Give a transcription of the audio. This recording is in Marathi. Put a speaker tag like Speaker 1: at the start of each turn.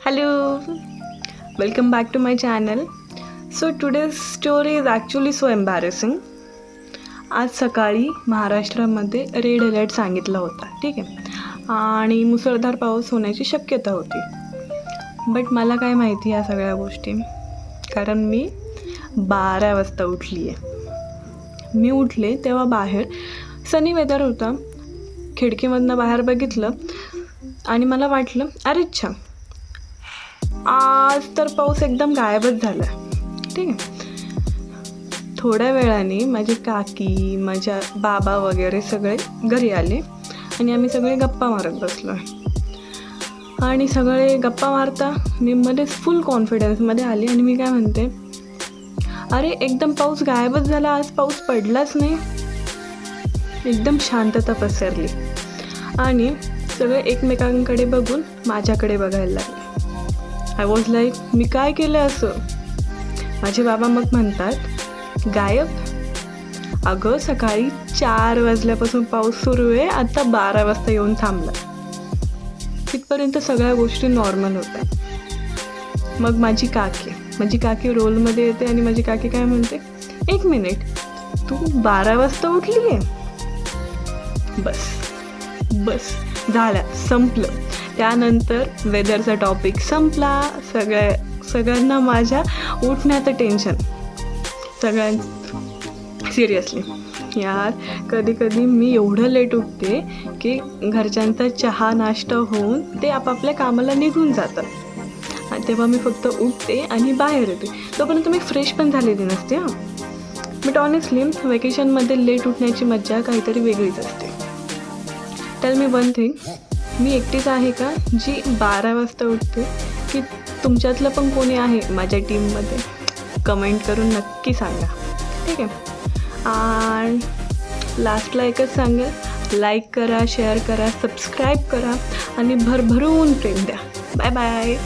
Speaker 1: Hello, welcome back to my channel. So today's story is actually so embarrassing. आज सकाळी महाराष्ट्रामध्ये रेड अलर्ट सांगितला होता, ठीक आहे, आणि मुसळधार पाऊस होण्याची शक्यता होती. बट मला काय माहिती या सगळ्या गोष्टी, कारण मी 12 वाजता उठली आहे. मी उठले तेव्हा बाहेर सनी वेदर होता. खिडकीमधनं बाहेर बघितलं आणि मला वाटलं अरे अच्छा, आज तर पाऊस एकदम गायबच झाला, ठीक आहे. थोड्या वेळाने माझी काकी, माझ्या बाबा वगैरे सगळे घरी आले आणि आम्ही सगळे गप्पा मारत बसलो. आणि सगळे गप्पा मारता मी मध्येच फुल कॉन्फिडन्समध्ये आली आणि मी काय म्हणते, अरे एकदम पाऊस गायबच झाला, आज पाऊस पडलाच नाही. एकदम शांतता पसरली आणि सगळे एकमेकांकडे बघून माझ्याकडे बघायला लागले. आय वॉज लाईक, मी काय केलं असं? माझे बाबा मग म्हणतात, गायब? अगं सकाळी 4 वाजल्यापासून पाऊस सुरू आहे, आता 12 वाजता येऊन थांबला. तिथपर्यंत सगळ्या गोष्टी नॉर्मल होत्या. मग माझी काकी रोलमध्ये येते आणि माझी काकी काय म्हणते, 1 मिनिट, तू 12 वाजता उठली आहे? बस झालं, संपलं. त्यानंतर वेदरचा टॉपिक संपला. सगळ्यांना माझ्या उठण्याचं टेन्शन. सिरियसली यार, कधी मी एवढं लेट उठते की घरच्यांचा चहा नाश्ता होऊन ते आपापल्या कामाला निघून जातात. आणि तेव्हा मी फक्त उठते आणि बाहेर येते. तोपर्यंत मी फ्रेश पण झालेली नसते. बट ऑनेस्टली वेकेशनमध्ये लेट उठण्याची मज्जा काहीतरी वेगळीच असते. टेल मी वन थिंग, मी एकटीच आहे का जी 12 वाजता उठते, की तुमच्यातलं पण कोणी आहे माझ्या टीममध्ये? कमेंट करून नक्की सांगा, ठीक आहे. आणि लास्टला एकच सांगेल, लाईक करा, शेअर करा, सबस्क्राईब करा आणि भरभरून प्रेम द्या. Bye bye.